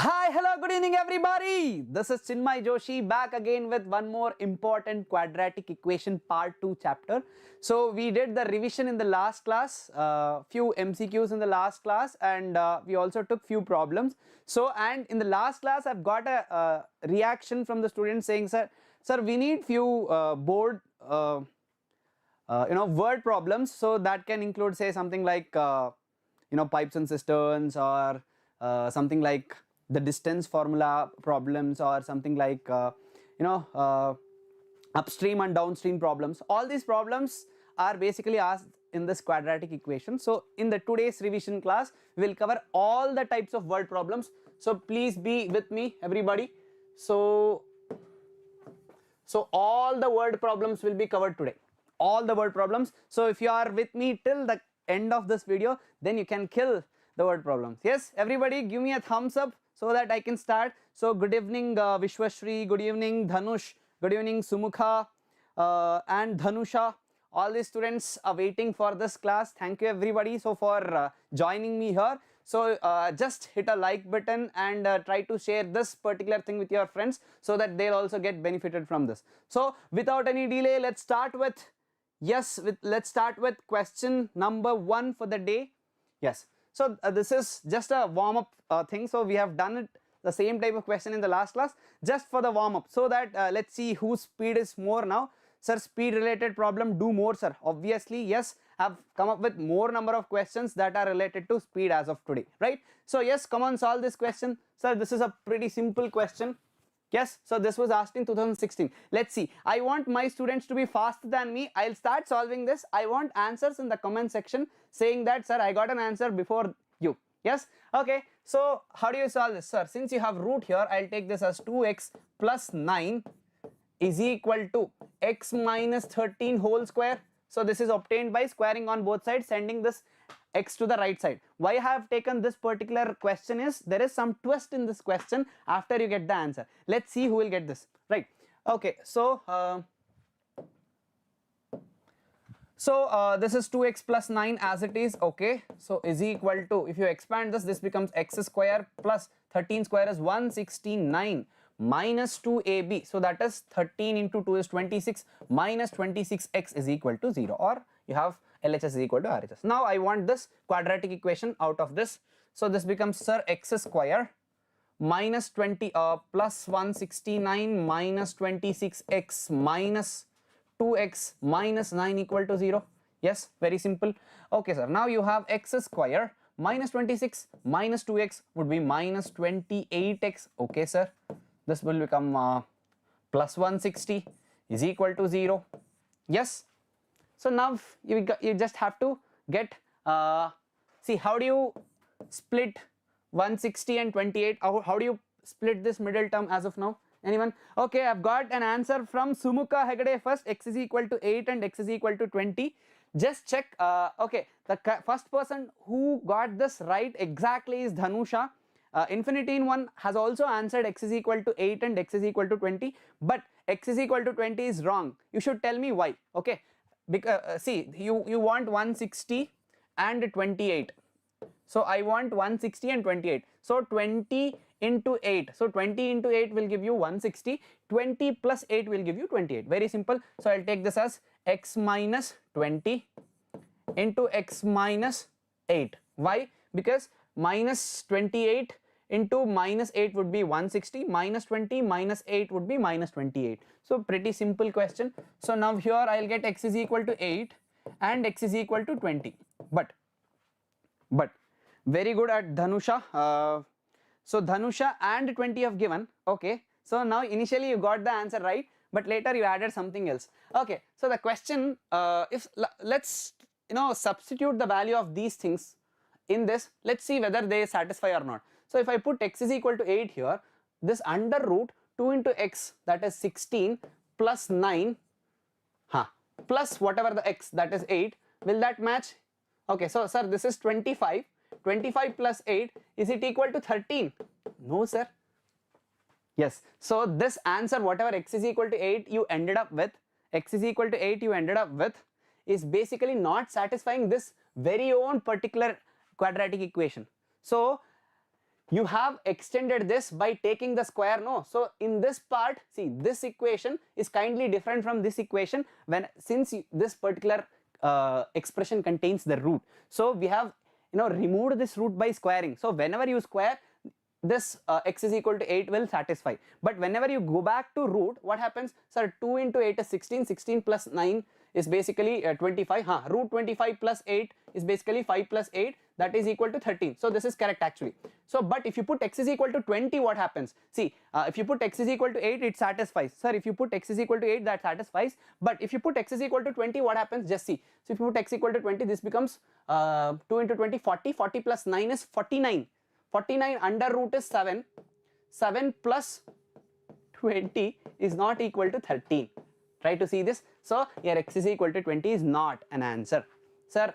Hi, hello, good evening everybody. This is Chinmay Joshi back again with one more important quadratic equation part 2 chapter. So we did the revision in the last class, few MCQs in the last class, and we also took few problems. So and in the last class I've got a reaction from the students saying, sir, we need few board word problems. So that can include say something like pipes and cisterns, or something like the distance formula problems, or something like upstream and downstream problems. All these problems are basically asked in this quadratic equation. So in the today's revision class we will cover all the types of word problems. So please be with me everybody. So all the word problems will be covered today, all the word problems. So if you are with me till the end of this video, then you can kill the word problems. Yes, everybody give me a thumbs up so that I can start. So good evening Vishwashri, good evening Dhanush, good evening Sumukha and Dhanusha. All the students are waiting for this class. Thank you everybody so for joining me here. So just hit a like button and try to share this particular thing with your friends so that they'll also get benefited from this. So without any delay, let's start with question number 1 for the day. Yes. So this is just a warm-up thing. So we have done it the same type of question in the last class just for the warm-up, so that let's see whose speed is more now. Sir, speed related problem, do more sir. Obviously yes, I've come up with more number of questions that are related to speed as of today, right? So yes, come on, solve this question. Sir, this is a pretty simple question. Yes, so this was asked in 2016. Let's see. I want my students to be faster than me. I'll start solving this. I want answers in the comment section saying that, sir, I got an answer before you. Yes, okay. So how do you solve this, sir? Since you have root here, I'll take this as 2x plus 9 is equal to x minus 13 whole square. So this is obtained by squaring on both sides, sending this x to the right side. Why I have taken this particular question is there is some twist in this question after you get the answer. Let's see who will get this, right? Okay, so this is 2x plus 9 as it is. Okay, so is equal to, if you expand this becomes x square plus 13 square is 169 minus 2ab, so that is 13 into 2 is 26 minus 26x is equal to 0, or you have LHS is equal to RHS. Now I want this quadratic equation out of this. So this becomes, sir, x square minus 20 plus 169 minus 26x minus 2x minus 9 equal to 0. Yes, very simple. Okay sir, now you have x square minus 26 minus 2x would be minus 28x. Okay sir, this will become plus 160 is equal to 0. Yes. So now you just have to get, see how do you split 160 and 28, how do you split this middle term as of now? Anyone? Okay, I've got an answer from Sumukha Hegde first, x is equal to 8 and x is equal to 20. Just check, okay, the first person who got this right exactly is Dhanusha. Infinity in 1 has also answered x is equal to 8 and x is equal to 20, but x is equal to 20 is wrong. You should tell me why, okay? Because see, you want 160 and 28. So I want 160 and 28. So 20 into 8. So 20 into 8 will give you 160. 20 plus 8 will give you 28. Very simple. So I'll take this as x minus 20 into x minus 8. Why? Because minus 28 into minus 8 would be 160, minus 20 minus 8 would be minus 28. So pretty simple question. So now here I'll get x is equal to 8 and x is equal to 20. But very good at Dhanusha. So Dhanusha and 20 have given. Okay, so now initially you got the answer right, but later you added something else. Okay, so the question, if let's substitute the value of these things in this, let's see whether they satisfy or not. So if I put x is equal to 8 here, this under root 2 into x, that is 16, plus 9 plus whatever the x, that is 8, will that match? Okay, so sir, this is 25. 25 plus 8, is it equal to 13? No sir. Yes, so this answer, whatever x is equal to 8 you ended up with, is basically not satisfying this very own particular quadratic equation. So you have extended this by taking the square, no? So in this part, see, this equation is kindly different from this equation since this particular expression contains the root. So we have removed this root by squaring. So whenever you square, this x is equal to 8 will satisfy. But whenever you go back to root, what happens? Sir, 2 into 8 is 16, 16 plus 9 is basically 25. Root 25 plus 8 is basically 5 plus 8, that is equal to 13. So this is correct actually. So but if you put x is equal to 20, what happens? See, if you put x is equal to 8, it satisfies. Sir, if you put x is equal to 8, that satisfies. But if you put x is equal to 20, what happens? Just see. So if you put x equal to 20, this becomes 2 into 20, 40. 40 plus 9 is 49. 49 under root is 7. 7 plus 20 is not equal to 13. Try to see this. So here x is equal to 20 is not an answer. Sir,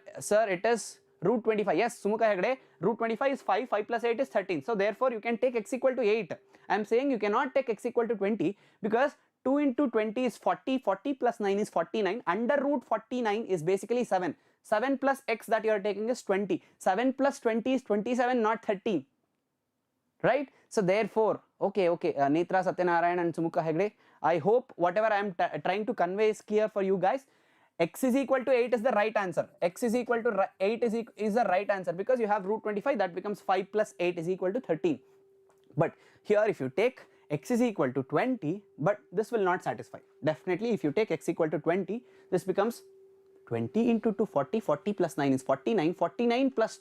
it is root 25. Yes, Sumukha Hegde, root 25 is 5. 5 plus 8 is 13. So therefore you can take x equal to 8. I am saying you cannot take x equal to 20 because 2 into 20 is 40. 40 plus 9 is 49. Under root 49 is basically 7. 7 plus x that you are taking is 20. 7 plus 20 is 27, not 13. Right? So therefore, okay, Netra Satyanarayan and Sumukha Hegde, I hope whatever I am trying to convey is clear for you guys. X is equal to 8 is the right answer. X is equal to 8 is the right answer because you have root 25, that becomes 5 plus 8 is equal to 13. But here if you take x is equal to 20, but this will not satisfy. Definitely if you take x equal to 20, this becomes 20 into 2, 40. 40 plus 9 is 49. 49 plus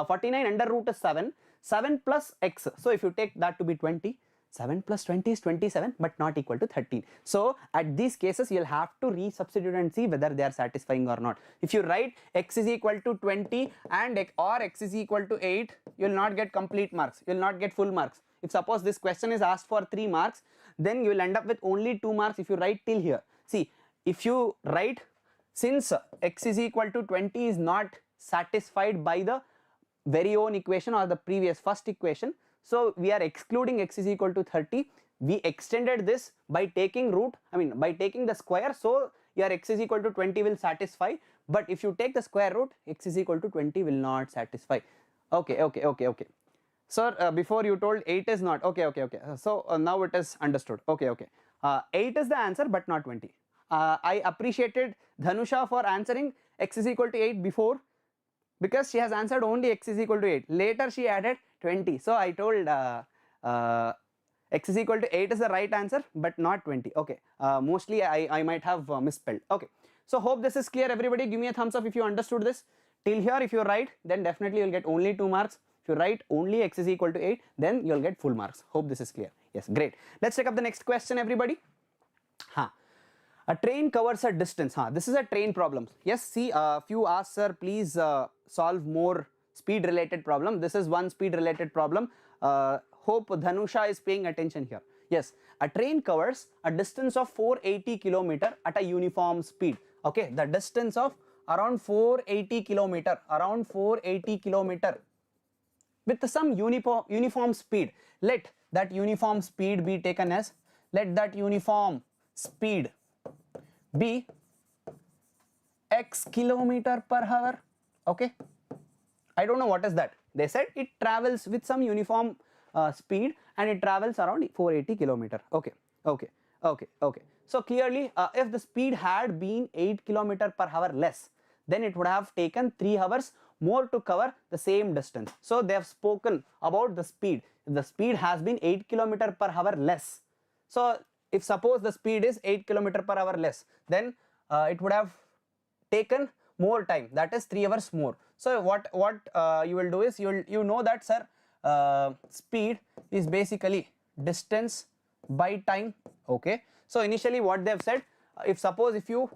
49 under root is 7. 7 plus x. So if you take that to be 20, 7 plus 20 is 27, but not equal to 13. So at these cases, you'll have to resubstitute and see whether they are satisfying or not. If you write x is equal to 20 and or x is equal to 8, you'll not get complete marks. You'll not get full marks. If suppose this question is asked for 3 marks, then you will end up with only 2 marks if you write till here. See, if you write, since x is equal to 20 is not satisfied by the very own equation or the previous first equation, so we are excluding x is equal to 30. We extended this by taking by taking the square, so your x is equal to 20 will satisfy. But if you take the square root, x is equal to 20 will not satisfy. Okay. Sir, before you told 8 is not. Okay. So now it is understood. Okay. 8 is the answer but not 20. I appreciated Dhanusha for answering x is equal to 8 before, because she has answered only x is equal to 8. Later she added 20. So I told x is equal to 8 is the right answer but not 20. Okay. Mostly I might have misspelled. Okay. So hope this is clear everybody. Give me a thumbs up if you understood this. Till here if you write, then definitely you'll get only 2 marks. If you write only x is equal to 8, then you'll get full marks. Hope this is clear. Yes, great. Let's take up the next question everybody. A train covers a distance. This is a train problem. Yes, see, few asked, sir, please solve more speed related problem. This is one speed related problem. Hope Dhanusha is paying attention here. Yes, a train covers a distance of 480 km at a uniform speed. Okay, the distance of around 480 km, with some uniform speed. Let that uniform speed be taken as, let that uniform speed be x kilometer per hour. Okay, I don't know what is that. They said it travels with some uniform speed and it travels around 480 km. Okay. So clearly if the speed had been 8 km per hour less, then it would have taken 3 hours more to cover the same distance. So they have spoken about the speed. The speed has been 8 km per hour less. So if suppose the speed is 8 km per hour less, then it would have taken more time, that is 3 hours more. So what you will do is, you know that, sir, speed is basically distance by time. Okay, so initially what they have said, if you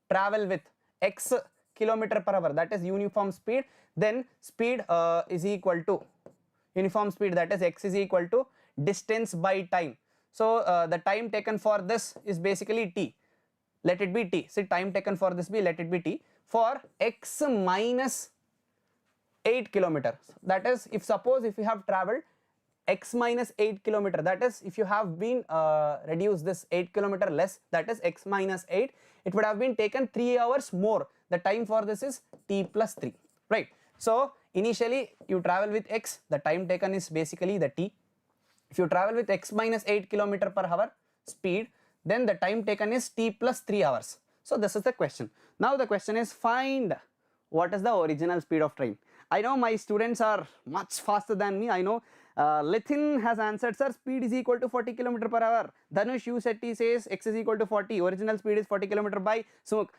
travel with x kilometer per hour, that is uniform speed, then speed is equal to uniform speed, that is x is equal to distance by time. So the time taken for this is basically t. Let it be t. So time taken for this be, let it be t, for x minus 8 kilometers. That is, if you have traveled x minus 8 kilometer, that is if you have been reduced this 8 kilometer less, that is x minus 8, it would have been taken 3 hours more. The time for this is t plus 3, right? So initially you travel with x, the time taken is basically the t. If you travel with x minus 8 km per hour speed, then the time taken is t plus 3 hours. So this is the question. Now the question is, find what is the original speed of train. I know my students are much faster than me. I know Lithin has answered, sir, speed is equal to 40 km per hour. Dhanush Usetti says x is equal to 40. Original speed is 40 km by Sumuk.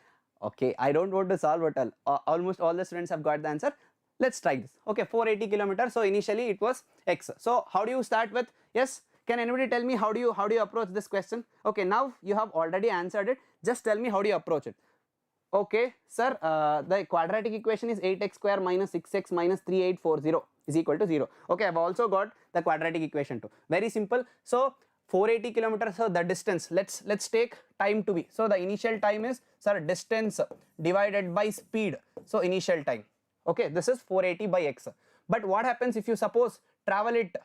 Okay, I don't want to solve it all. Almost all the students have got the answer. Let's try this. Okay, 480 kilometers. So initially it was x. So how do you start with? Yes. Can anybody tell me how do you approach this question? Okay, now you have already answered it. Just tell me how do you approach it. Okay, sir, the quadratic equation is 8x square minus 6x minus 3840 is equal to 0. Okay, I've also got the quadratic equation too. Very simple. So 480 kilometers, so the distance, let's take time to be. So the initial time is, sir, distance divided by speed. So initial time. Okay, this is 480 by x. But what happens if you suppose travel it,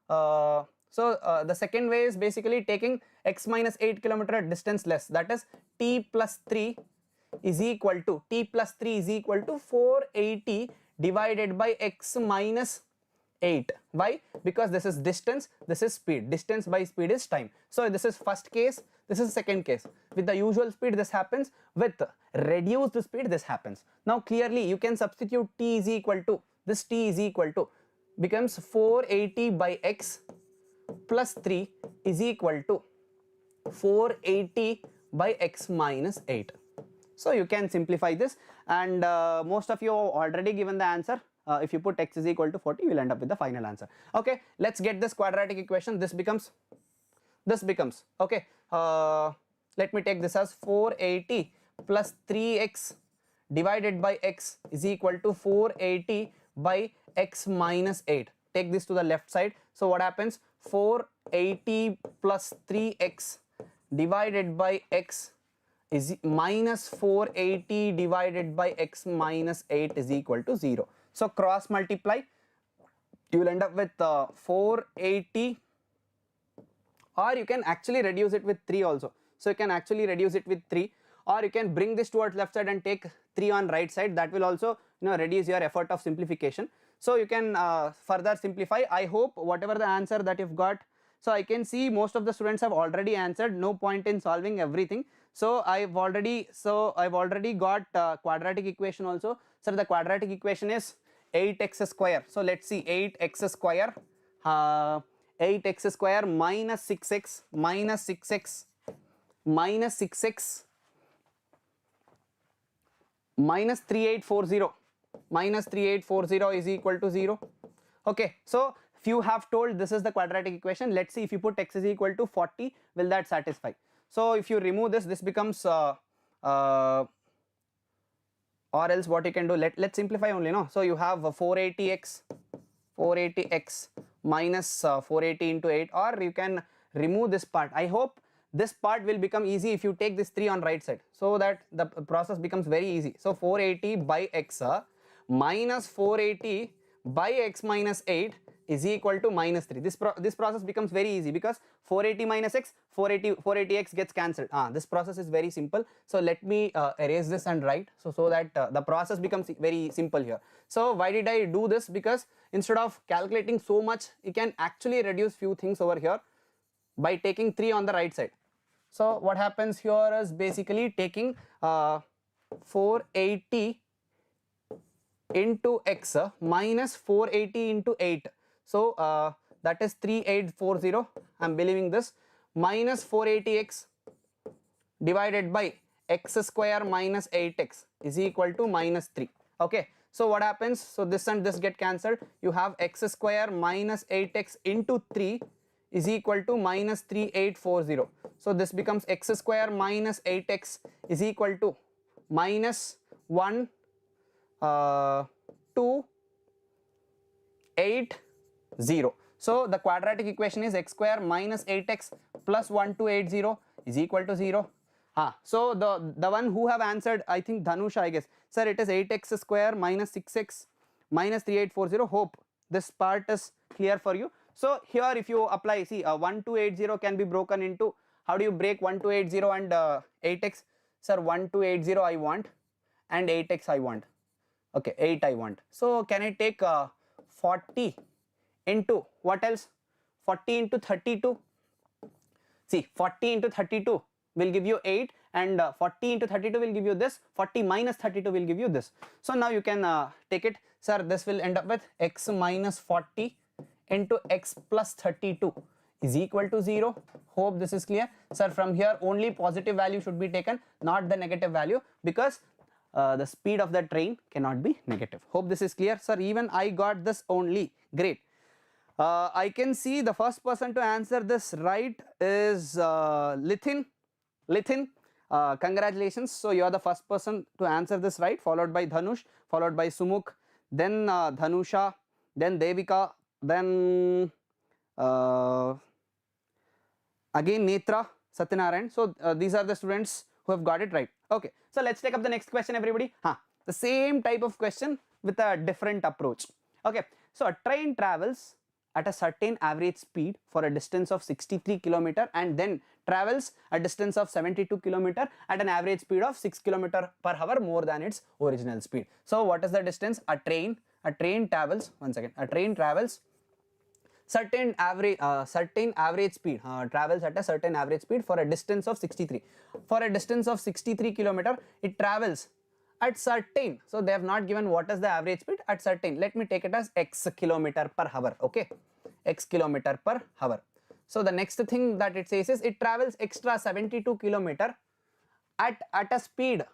the second way is basically taking x minus 8 kilometer distance less, that is t plus 3 is equal to 480 divided by x minus 8. Why? Because this is distance, this is speed. Distance by speed is time. So this is first case, this is second case. With the usual speed this happens, with reduced speed this happens. Now clearly you can substitute t is equal to, this t is equal to becomes 480 by x plus 3 is equal to 480 by x minus 8. So you can simplify this, and most of you have already given the answer. If you put x is equal to 40, you will end up with the final answer. Okay, let's get this quadratic equation. This becomes okay, let me take this as 480 plus 3x divided by x is equal to 480 by x minus 8. Take this to the left side. So what happens? 480 plus 3x divided by x is minus 480 divided by x minus 8 is equal to 0. So cross multiply, you will end up with 480, or you can actually reduce it with 3 also. So you can actually reduce it with 3, or you can bring this towards left side and take 3 on right side. That will also reduce your effort of simplification. So you can further simplify. I hope whatever the answer that you've got. So I can see most of the students have already answered. No point in solving everything. So I've already got quadratic equation also. So the quadratic equation is 8x square. So let's see, 8x square, 8x square minus 6x minus 6x minus 6x minus 3840 minus 3840 is equal to 0. Okay, so if you have told this is the quadratic equation, let's see if you put x is equal to 40, will that satisfy? So if you remove this, this becomes or else what you can do, let's simplify only, no? So you have 480x minus 480 into 8, or you can remove this part. I hope this part will become easy if you take this 3 on right side, so that the process becomes very easy. So 480 by x minus 480 by x minus 8 is equal to minus 3. This process becomes very easy because 480 minus x, 480x gets cancelled. This process is very simple. So let me erase this and write, so that the process becomes very simple here. So why did I do this? Because instead of calculating so much, you can actually reduce few things over here by taking 3 on the right side. So what happens here is basically taking 480 into x minus 480 into 8. So that is 3840, I am believing this, minus 480x divided by x square minus 8x is equal to minus 3. Okay, so what happens? So this and this get cancelled. You have x square minus 8x into 3 is equal to minus 3840. So this becomes x square minus 8x is equal to minus 1 2 8 0. So the quadratic equation is x square minus 8x plus 1280 is equal to 0. So the one who have answered, I think Dhanusha, I guess, sir, it is 8x square minus 6x minus 3840. Hope this part is clear for you. So here if you apply, see 1280 can be broken into, how do you break 1280 and 8x? Sir, 1280 I want and 8x I want. Okay, 8 I want. So can I take 40 into what else? 40 into 32. See, 40 into 32 will give you 8, and 40 into 32 will give you this. 40 minus 32 will give you this. So now you can take it, sir. This will end up with x minus 40 into x plus 32 is equal to 0. Hope this is clear, sir. From here only positive value should be taken, not the negative value, because the speed of the train cannot be negative. Hope this is clear, sir. Even I got this only. Great. I can see the first person to answer this right is Lithin. Lithin, congratulations. So you are the first person to answer this right, followed by Dhanush, followed by Sumukh, then Dhanusha, then Devika, then again Netra, Satyanarayan. So these are the students who have got it right. Okay, so let's take up the next question, everybody. The same type of question with a different approach. Okay, so a train travels at a certain average speed for a distance of 63 km and then travels a distance of 72 km at an average speed of 6 km per hour more than its original speed. So what is the distance? A train travels, one second, a train travels certain average speed, travels at a certain average speed for a distance of 63. For a distance of 63 km, it travels at certain, so they have not given what is the average speed at certain. Let me take it as x kilometer per hour. Okay, x kilometer per hour. So the next thing that it says is it travels extra 72 km at a speed,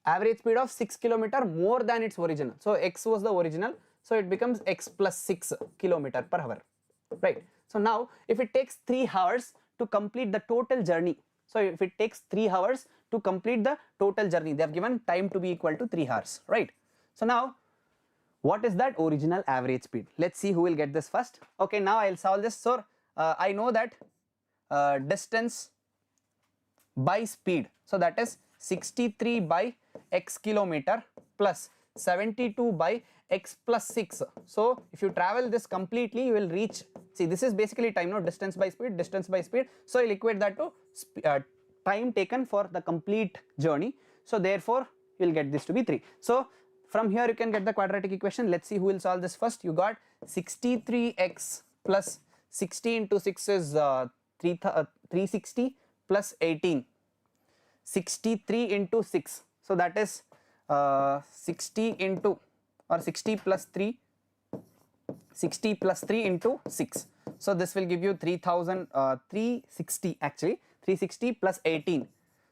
average speed of 6 km more than its original. So x was the original, so it becomes x plus 6 km per hour, right? So now if it takes 3 hours to complete the total journey, so if it takes 3 hours to complete the total journey, they have given time to be equal to 3 hours, right? So now what is that original average speed? Let's see who will get this first. Okay, now I'll solve this. So I know that distance by speed, so that is 63 by x kilometer plus 72 by x plus 6. So if you travel this completely, you will reach, see, this is basically time, no, distance by speed, distance by speed. So you'll equate that to time taken for the complete journey. So therefore you'll get this to be 3. So from here you can get the quadratic equation. Let's see who will solve this first. You got 63x plus 60 into 6 is 360 plus 18. 63 into 6, so that is 60 into, or 60 plus 3, 60 plus 3 into 6. So this will give you 360 actually, 360 plus 18.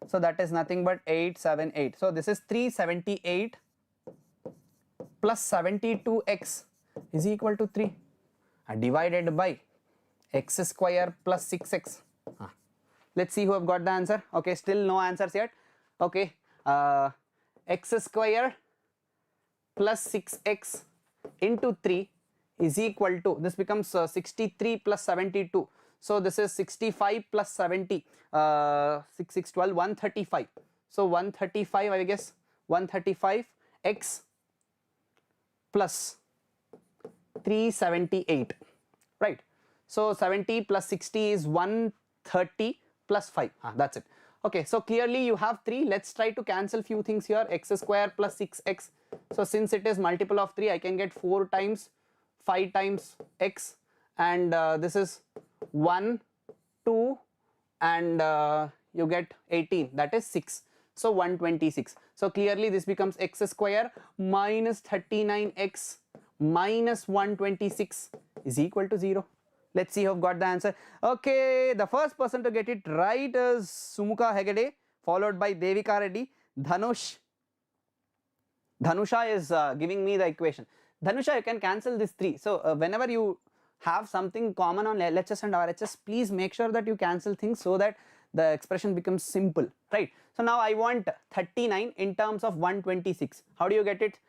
So that is nothing but 878. So this is 378 plus 72x is equal to 3 divided by x square plus 6x. Let's see who have got the answer. Okay, still no answers yet. Okay, x square plus 6x into 3 is equal to, this becomes 63 plus 72. So this is 65 plus 70, 6, 6, 12, 135. So 135, I guess, 135x plus 378, right? So 70 plus 60 is 130 plus 5. That's it. Okay, so clearly you have 3. Let's try to cancel few things here. X square plus 6x. So since it is multiple of 3, I can get 4 times 5 times x, and this is 1, 2, and you get 18, that is 6. So 126. So clearly this becomes x square minus 39x minus 126 is equal to 0. Let's see who have got the answer. Okay, the first person to get it right is Sumukha Hegde, followed by Devika Reddy. Dhanusha is giving me the equation. Dhanusha, you can cancel this 3. So whenever you have something common on LHS and RHS, please make sure that you cancel things so that the expression becomes simple, right? So now I want 39 in terms of 126. How do you get it?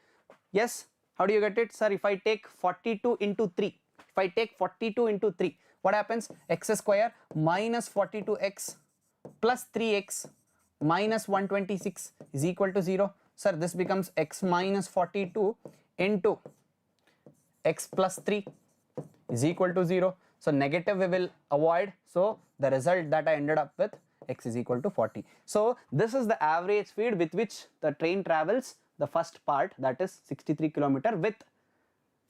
Yes, how do you get it? Sir, if I take 42 into 3, if I take 42 into 3, what happens? X square minus 42x plus 3x minus 126 is equal to 0. Sir, this becomes x minus 42 into x plus 3 is equal to 0. So negative we will avoid. So the result that I ended up with, x is equal to 40. So this is the average speed with which the train travels the first part, that is 63 kilometer with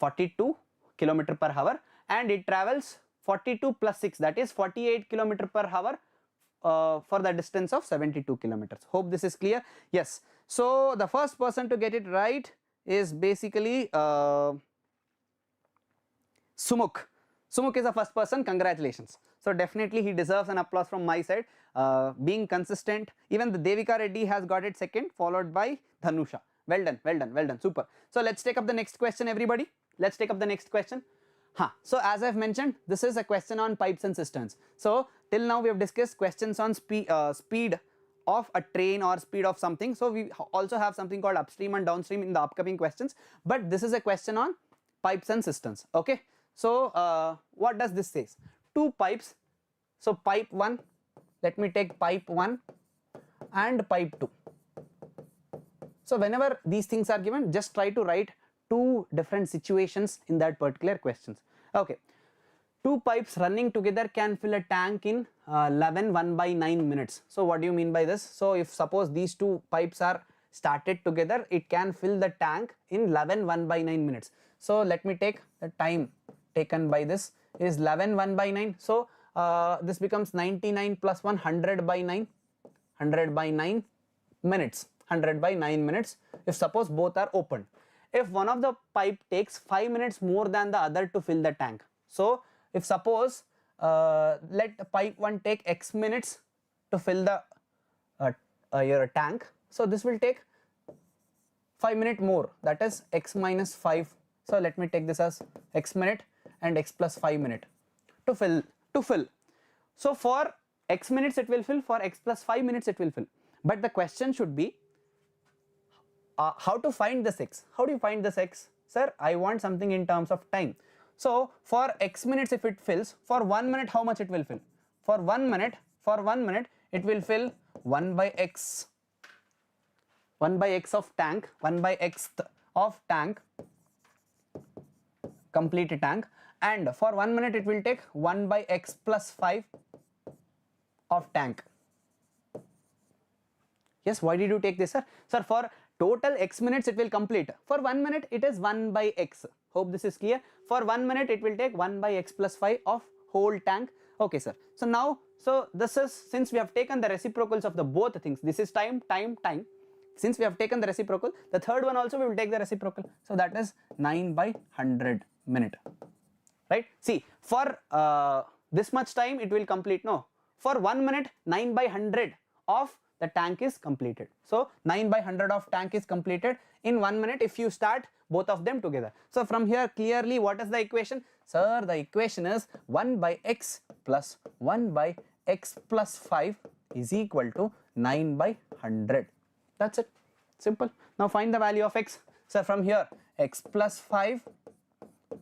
42 kilometer per hour, and it travels 42 plus 6, that is 48 kilometer per hour for the distance of 72 kilometers. Hope this is clear. Yes, so the first person to get it right is basically Sumukh. Sumukh is the first person, congratulations. So definitely he deserves an applause from my side, being consistent. Even the Devika Reddy has got it second, followed by Dhanusha. Well done, well done, well done, super. So let's take up the next question, everybody. Let's take up the next question. So as I've mentioned, this is a question on pipes and cisterns. So till now we have discussed questions on speed of a train or speed of something. So we also have something called upstream and downstream in the upcoming questions, but this is a question on pipes and cisterns. Okay, so what does this say? Two pipes. So pipe 1, let me take pipe 1 and pipe 2. So whenever these things are given, just try to write two different situations in that particular questions. Okay, two pipes running together can fill a tank in 11 1/9 minutes. So what do you mean by this? So if suppose these two pipes are started together, it can fill the tank in 11 1/9 minutes. So let me take the time taken by this is 11 1/9. So this becomes 99 plus 1, 100/9, 100/9 minutes, 100/9 minutes if suppose both are opened. If one of the pipe takes 5 minutes more than the other to fill the tank. So if suppose let pipe 1 take x minutes to fill the your tank, so this will take 5 minutes more, that is x minus 5. So let me take this as x minute and x plus 5 minute to fill. So for x minutes it will fill, for x plus 5 minutes it will fill. But the question should be how to find this x. How do you find this x? Sir, I want something in terms of time. So for x minutes if it fills, for 1 minute how much it will fill? For 1 minute it will fill 1 by x of tank, 1 by x of tank, complete tank, and for 1 minute it will take 1 by x plus 5 of tank. Yes, why did you take this, sir? Sir, for total x minutes it will complete. For 1 minute it is 1 by x. Hope this is clear. For 1 minute it will take 1 by x plus 5 of whole tank. Okay, sir. So now, so this is, since we have taken the reciprocals of the both things, this is time. Since we have taken the reciprocal, the third one also we will take the reciprocal. So that is 9 by 100 minute. Right? See, for this much time it will complete. No, for 1 minute 9 by 100 of the tank is completed. So 9 by 100 of tank is completed in 1 minute if you start both of them together. So from here clearly what is the equation? Sir, the equation is 1 by x plus 1 by x plus 5 is equal to 9 by 100. That's it. Simple. Now find the value of x. So from here x plus 5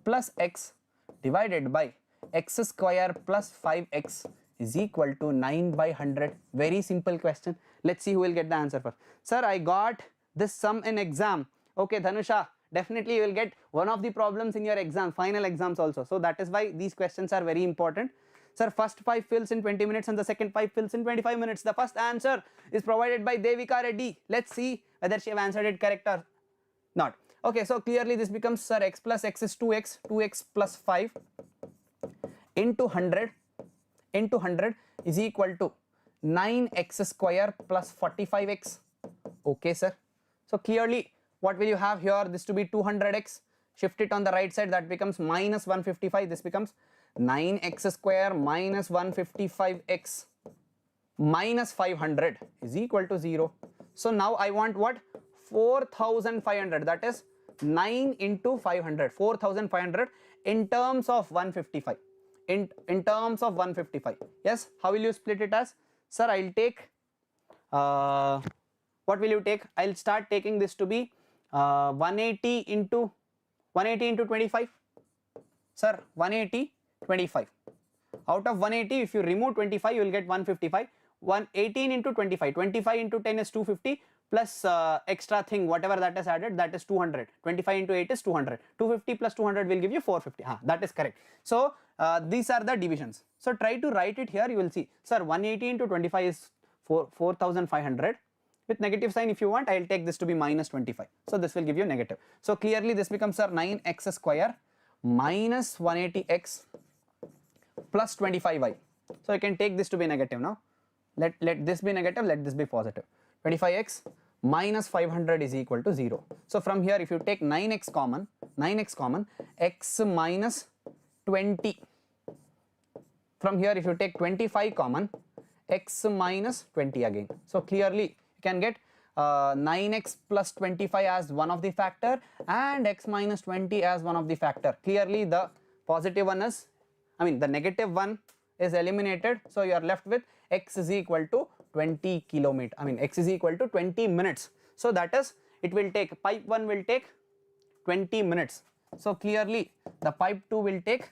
plus x divided by x square plus 5x is equal to 9 by 100. Very simple question. Let's see who will get the answer first. Sir, I got this sum in exam. Okay, Dhanusha, definitely you will get one of the problems in your exam, final exams also. So that is why these questions are very important. Sir, first pipe fills in 20 minutes and the second pipe fills in 25 minutes. The first answer is provided by Devika Reddy. Let's see whether she have answered it correct or not. Okay, so clearly this becomes, sir, x plus x is 2x, 2x plus 5 into 100 is equal to 9x square plus 45x. Okay, sir. So clearly what will you have here? This to be 200x. Shift it on the right side, that becomes minus 155. This becomes 9x square minus 155x minus 500 is equal to 0. So now I want what? 4500, that is 9 into 500, 4500 in terms of 155. In terms of 155. Yes, how will you split it as? Sir, I'll take, what will you take? I'll start taking this to be 180 into 25. Sir, 180, 25. Out of 180, if you remove 25, you will get 155. 118 into 25. 25 into 10 is 250 plus extra thing, whatever that is added, that is 200. 25 into 8 is 200. 250 plus 200 will give you 450. That is correct. So these are the divisions. So try to write it here, you will see. Sir, 180 into 25 is 4500. with negative sign. If you want, I'll take this to be minus 25. So this will give you negative. So clearly this becomes 9x square minus 180x plus 25y. So you can take this to be negative now. Let this be negative, let this be positive. 25x minus 500 is equal to 0. So from here, if you take 9x common, x minus 20. From here, if you take 25 common, x minus 20 again. So clearly you can get 9x plus 25 as one of the factor and x minus 20 as one of the factor. Clearly the positive one is, the negative one is eliminated. So you are left with x is equal to 20 kilometer. X is equal to 20 minutes. So that is, it will take, pipe 1 will take 20 minutes. So clearly the pipe 2 will take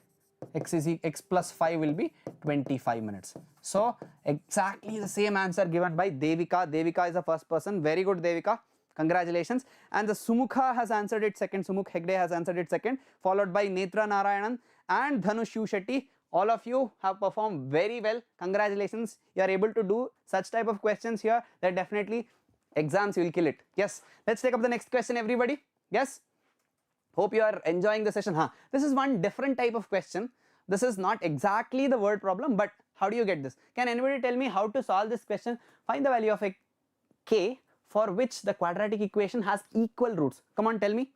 x plus 5 will be 25 minutes. So exactly the same answer given by Devika. Devika is the first person. Very good, Devika. Congratulations. And the Sumukha has answered it second. Sumukh Hegde has answered it second, followed by Netra Narayanan and Dhanush Shetty. All of you have performed very well. Congratulations. You are able to do such type of questions here that definitely exams will kill it. Yes. Let's take up the next question, everybody. Yes. Hope you are enjoying the session. This is one different type of question. This is not exactly the word problem, but how do you get this? Can anybody tell me how to solve this question? Find the value of a k for which the quadratic equation has equal roots. Come on, tell me.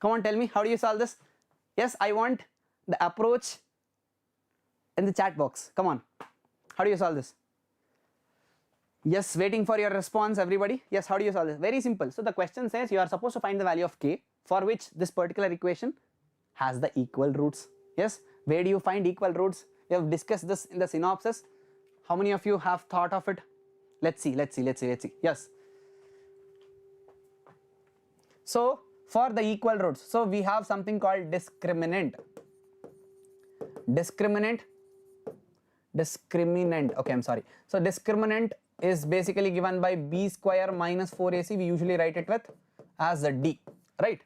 Come on, tell me. How do you solve this? Yes, I want the approach in the chat box. Come on. How do you solve this? Yes, waiting for your response, everybody. Yes, how do you solve this? Very simple. So the question says you are supposed to find the value of k for which this particular equation has the equal roots. Yes, where do you find equal roots? We have discussed this in the synopsis. How many of you have thought of it? Let's see. Yes. So for the equal roots, so we have something called discriminant. Okay, I'm sorry. So discriminant is basically given by b square minus 4ac. We usually write it with as a d, right?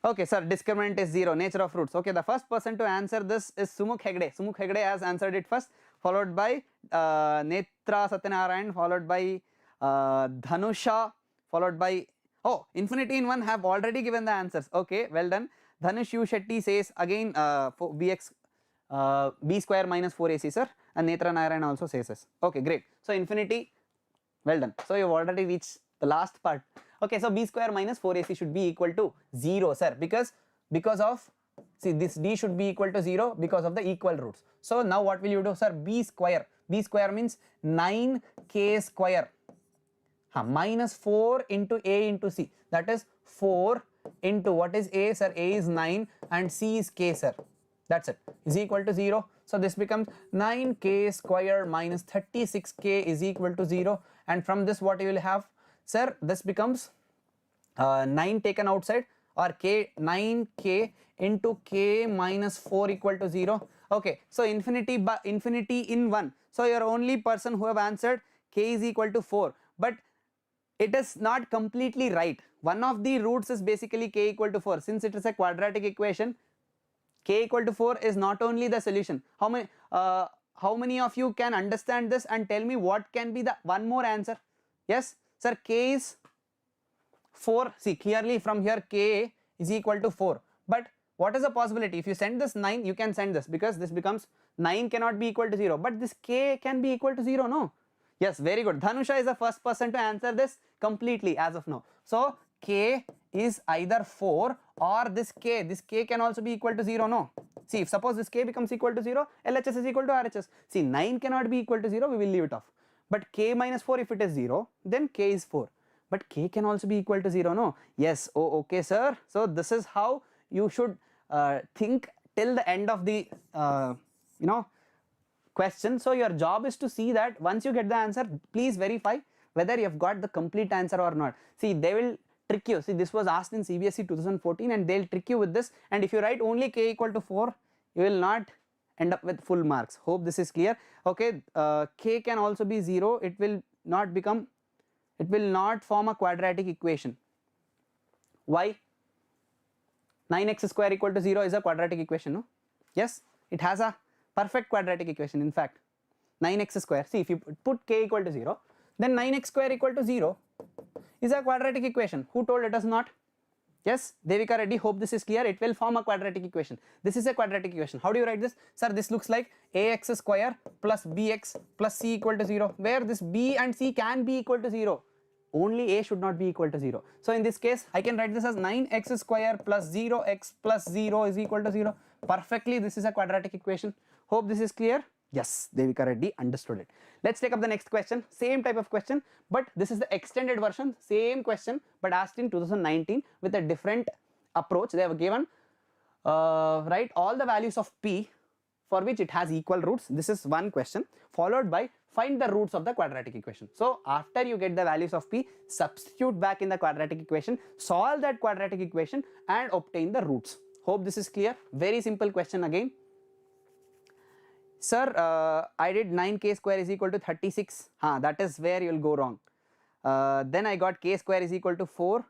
Okay, sir, discriminant is 0, nature of roots. Okay, the first person to answer this is Sumukh Hegde. Sumukh Hegde has answered it first, followed by Netra Satyanarayan, followed by Dhanusha, followed by, Infinity in 1 have already given the answers. Okay, well done. Dhanush Shetty says again b square minus 4ac, sir, and Netra Narayan also says this. Okay, great. So Infinity, well done. So you've already reached the last part. Okay, so b square minus 4ac should be equal to 0, sir, because of, see, this d should be equal to 0 because of the equal roots. So now what will you do, sir? B square means 9k square minus 4 into a into c, that is 4 into what is a, sir? A is 9 and c is k, sir. That's it, is equal to 0. So this becomes 9k square minus 36k is equal to 0. And from this what you will have, sir? This becomes 9 taken outside, or k, 9k into k minus 4 equal to 0. Okay, so infinity in 1. So you are only person who have answered k is equal to 4. But it is not completely right. One of the roots is basically k equal to 4. Since it is a quadratic equation, k equal to 4 is not only the solution. How many of you can understand this and tell me what can be the one more answer? Yes, sir, k is 4. See, clearly from here k is equal to 4. But what is the possibility? If you send this 9, you can send this, because this becomes 9 cannot be equal to 0. But this k can be equal to 0, no? Yes, very good. Dhanusha is the first person to answer this completely as of now. So k is either 4 or this k can also be equal to 0, no? See, if suppose this k becomes equal to 0, LHS is equal to RHS. See, 9 cannot be equal to 0, we will leave it off. But k minus 4, if it is 0, then k is 4. But k can also be equal to 0, no? Yes, oh, okay, sir. So this is how you should think till the end of the, question. So your job is to see that once you get the answer, please verify whether you have got the complete answer or not. See, they will trick you. See, this was asked in CBSE 2014 and they'll trick you with this. And if you write only k equal to 4, you will not end up with full marks. Hope this is clear. Okay, k can also be 0. It will not form a quadratic equation. Why? 9x square equal to 0 is a quadratic equation, no? Yes, it has a perfect quadratic equation. In fact, 9x square, see, if you put k equal to 0, then 9x square equal to 0 is a quadratic equation. Who told it is not? Yes, Devika Reddy, hope this is clear. It will form a quadratic equation. This is a quadratic equation. How do you write this? Sir, this looks like ax square plus bx plus c equal to 0, where this b and c can be equal to 0. Only a should not be equal to 0. So in this case, I can write this as 9x square plus 0x plus 0 is equal to 0. Perfectly, this is a quadratic equation. Hope this is clear. Yes, Devika Reddy understood it. Let's take up the next question. Same type of question, but this is the extended version. Same question, but asked in 2019 with a different approach. They have given write all the values of p for which it has equal roots. This is one question, followed by find the roots of the quadratic equation. So after you get the values of p, substitute back in the quadratic equation, solve that quadratic equation and obtain the roots. Hope this is clear. Very simple question again. Sir, I did 9k square is equal to 36. That is where you will go wrong. Then I got k square is equal to 4.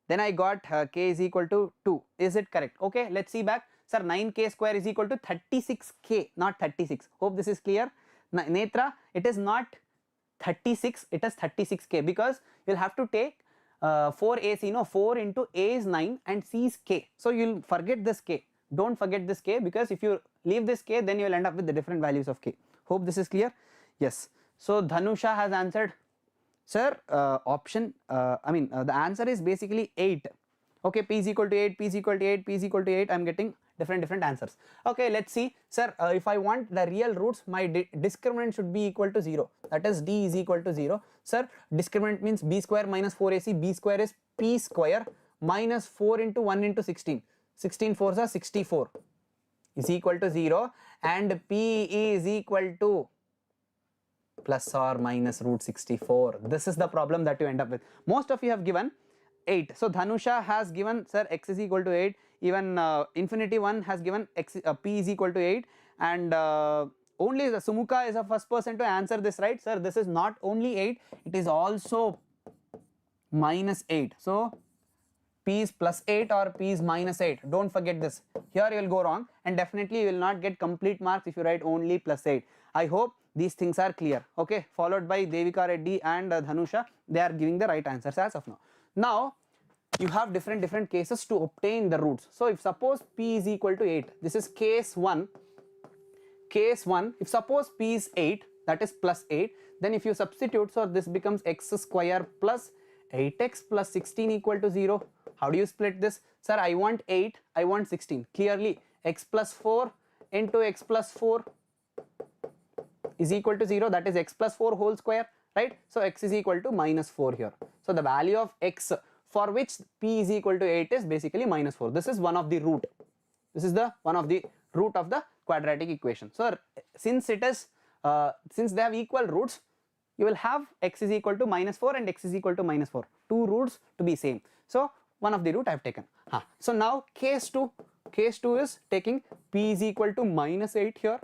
Then I got k is equal to 2. Is it correct? Okay, let's see back. Sir, 9k square is equal to 36k, not 36. Hope this is clear. Netra, it is not 36, it is 36k, because you will have to take 4ac, no, 4 into a is 9 and c is k. So you will forget this k. Don't forget this k, because if you leave this k, then you will end up with the different values of k. Hope this is clear. Yes. So Dhanusha has answered. Sir, the answer is basically 8. Okay, p is equal to 8, p is equal to 8, p is equal to 8. I am getting different answers. Okay, let's see. Sir, if I want the real roots, my discriminant should be equal to 0. That is d is equal to 0. Sir, discriminant means b square minus 4ac. b square is p square minus 4 into 1 into 16. 16 4s are 64 is equal to 0, and p is equal to plus or minus root 64. This is the problem that you end up with. Most of you have given 8. So Dhanusha has given, sir, x is equal to 8. Even Infinity 1 has given x, p is equal to 8, and only the Sumuka is the first person to answer this, right? Sir, this is not only 8, it is also minus 8. So p is plus 8 or p is minus 8. Don't forget this. Here you will go wrong, and definitely you will not get complete marks if you write only plus 8. I hope these things are clear. Okay, followed by Devika Reddy and Dhanusha. They are giving the right answers as of now. Now you have different cases to obtain the roots. So if suppose p is equal to 8, this is case 1. Case 1, if suppose p is 8, that is plus 8, then if you substitute, so this becomes x square plus 8x plus 16 equal to 0. How do you split this? Sir, I want 8, I want 16. Clearly x plus 4 into x plus 4 is equal to 0, that is x plus 4 whole square, right? So x is equal to minus 4 here. So the value of x for which p is equal to 8 is basically minus 4. This is one of the root. This is the one of the root of the quadratic equation. So since it is since they have equal roots, you will have x is equal to minus 4 and x is equal to minus 4. Two roots to be same. So one of the root I have taken. So now case 2. Case 2 is taking p is equal to minus 8 here,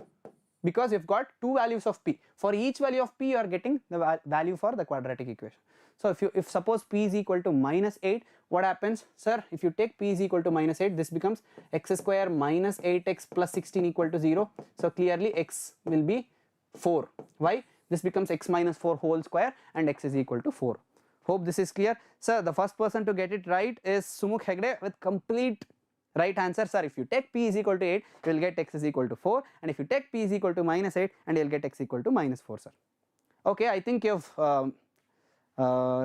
because you've got two values of p. For each value of p, you are getting the value for the quadratic equation. So if suppose p is equal to minus 8, what happens? Sir, if you take p is equal to minus 8, this becomes x square minus 8x plus 16 equal to 0. So clearly x will be 4. Why? This becomes x minus 4 whole square and x is equal to 4. Hope this is clear. Sir, the first person to get it right is Sumukh Hegde with complete right answer. Sir, if you take p is equal to 8, you will get x is equal to 4, and if you take p is equal to minus 8, and you will get x equal to minus 4, sir. Okay, I think you have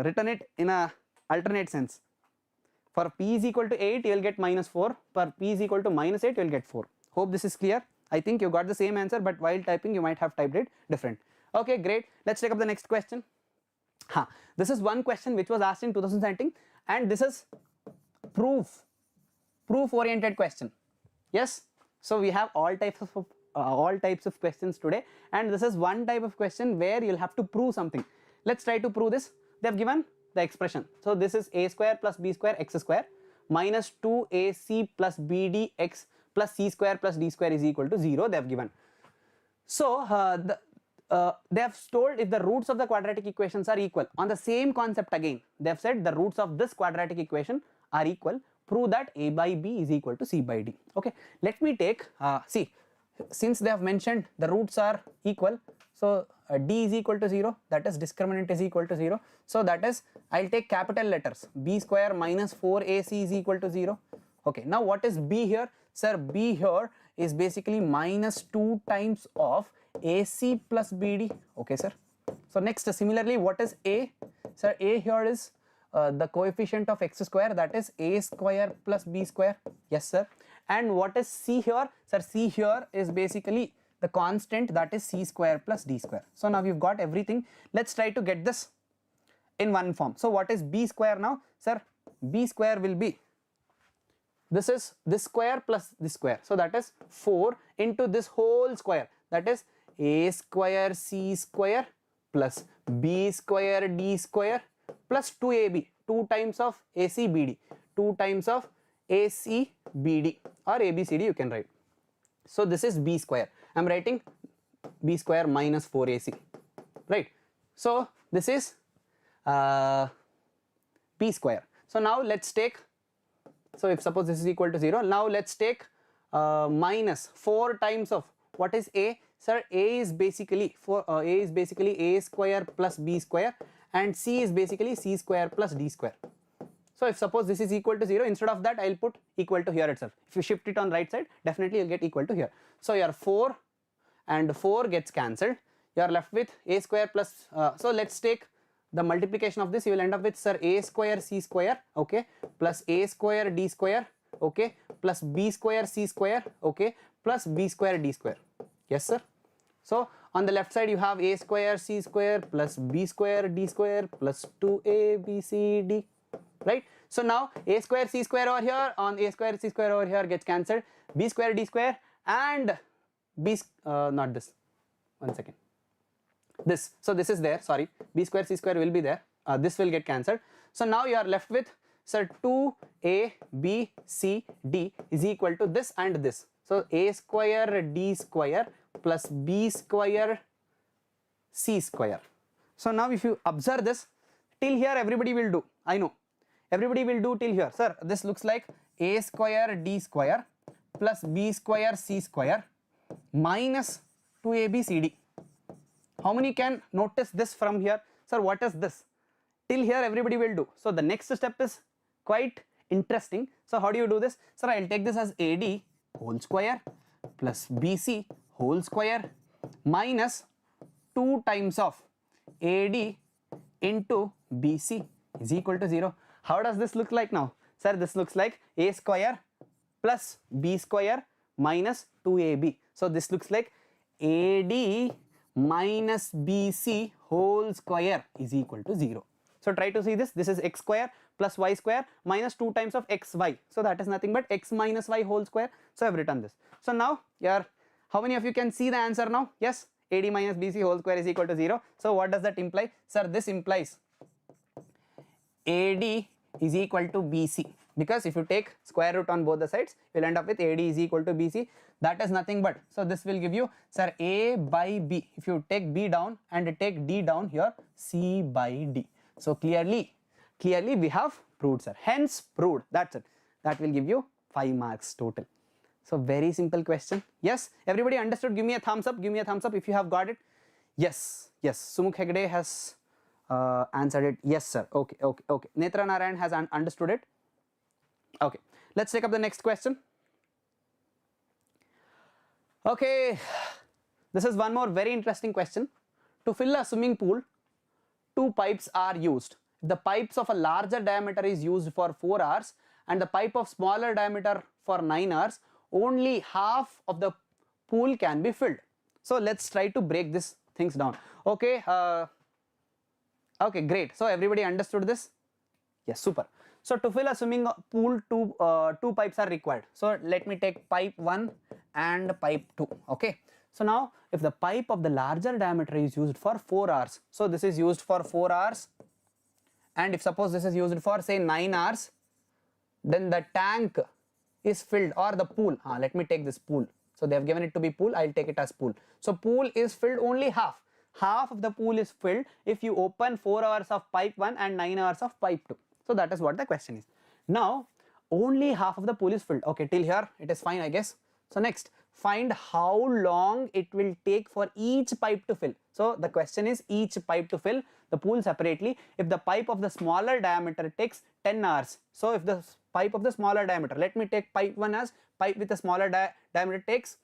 written it in a alternate sense. For p is equal to 8, you will get minus 4. For p is equal to minus 8, you will get 4. Hope this is clear. I think you got the same answer, but while typing you might have typed it different. Okay, great. Let's take up the next question. This is one question which was asked in 2017, and this is proof oriented question. Yes, so we have all types of questions today, and this is one type of question where you'll have to prove something. Let's try to prove this. They have given the expression. So this is a square plus b square x square minus 2ac plus bdx plus c square plus d square is equal to 0. They have given. So they have told if the roots of the quadratic equations are equal. On the same concept again, they have said the roots of this quadratic equation are equal. Prove that a by b is equal to c by d. Okay, let me take see, since they have mentioned the roots are equal, so d is equal to 0, that is discriminant is equal to 0. So that is, I'll take capital letters, b square minus 4ac is equal to 0. Okay, now what is b here? Sir, b here is basically minus 2 times of ac plus bd. Okay, sir. So next, similarly, what is a? Sir, a here is the coefficient of x square, that is a square plus b square. Yes, sir. And what is c here? Sir, c here is basically the constant, that is c square plus d square. So now we've got everything. Let's try to get this in one form. So what is b square now? Sir, b square will be, this is this square plus this square. So that is 4 into this whole square, that is a square c square plus b square d square plus 2ab, 2 times of ac bd, 2 times of ac bd, or abcd you can write. So this is b square. I am writing b square minus 4ac, right? So this is b square. So now let's take, so if suppose this is equal to 0, now let's take minus 4 times of what is a? Sir, a is basically a square plus b square, and c is basically c square plus d square. So if suppose this is equal to 0, instead of that I'll put equal to here itself. If you shift it on right side, definitely you'll get equal to here. So your 4 and 4 gets cancelled. You are left with a square plus, so let's take the multiplication of this. You will end up with, sir, a square c square, okay, plus a square d square, okay, plus b square c square, okay, plus b square d square. Yes, sir. So on the left side you have a square c square plus b square d square plus 2a b c d, right? So now a square c square over here on a square c square over here gets cancelled, b square d square and b, not this, one second, this, so this is there, sorry, b square c square will be there, this will get cancelled. So now you are left with, sir, 2a b c d is equal to this and this. So a square d square plus b square c square. So now if you observe this, till here everybody will do, I know everybody will do till here. Sir, this looks like a square d square plus b square c square minus 2abcd. How many can notice this from here? Sir, what is this? Till here everybody will do. So the next step is quite interesting. So how do you do this? Sir, I'll take this as AD whole square plus BC whole square minus 2 times of AD into BC is equal to 0. How does this look like now? Sir, this looks like A square plus B square minus 2AB. So this looks like AD minus BC whole square is equal to 0. So try to see this. This is x square plus y square minus 2 times of xy. So that is nothing but x minus y whole square. So I have written this. So now how many of you can see the answer now? Yes, AD minus BC whole square is equal to 0. So what does that imply? Sir, this implies AD is equal to BC, because if you take square root on both the sides, you will end up with AD is equal to BC. That is nothing but, so this will give you, sir, A by B. If you take B down and take D down here, C by D. So clearly we have proved, sir. Hence proved. That's it. That will give you 5 marks total. So very simple question. Yes, everybody understood? Give me a thumbs up. Give me a thumbs up if you have got it. Yes, yes. Sumukh Hegde has answered it. Yes, sir. Okay. Netra Narayan has understood it. Okay. Let's take up the next question. Okay. This is one more very interesting question. To fill a swimming pool, 2 pipes are used. The pipes of a larger diameter is used for 4 hours and the pipe of smaller diameter for 9 hours. Only half of the pool can be filled. So let's try to break these things down. Okay. Okay, great. So everybody understood this? Yes, super. So to fill a swimming pool, two pipes are required. So let me take pipe 1 and pipe 2. Okay. So now if the pipe of the larger diameter is used for 4 hours, so this is used for 4 hours, and if suppose this is used for say 9 hours, then the tank is filled, or the pool, let me take this pool. So they have given it to be pool, I'll take it as pool. So pool is filled only half. Half of the pool is filled if you open 4 hours of pipe 1 and 9 hours of pipe 2. So that is what the question is. Now only half of the pool is filled. Okay, till here it is fine, I guess. So next, find how long it will take for each pipe to fill. So the question is each pipe to fill the pool separately. If the pipe of the smaller diameter takes 10 hours, so if the pipe of the smaller diameter, let me take pipe 1 as pipe with a smaller diameter takes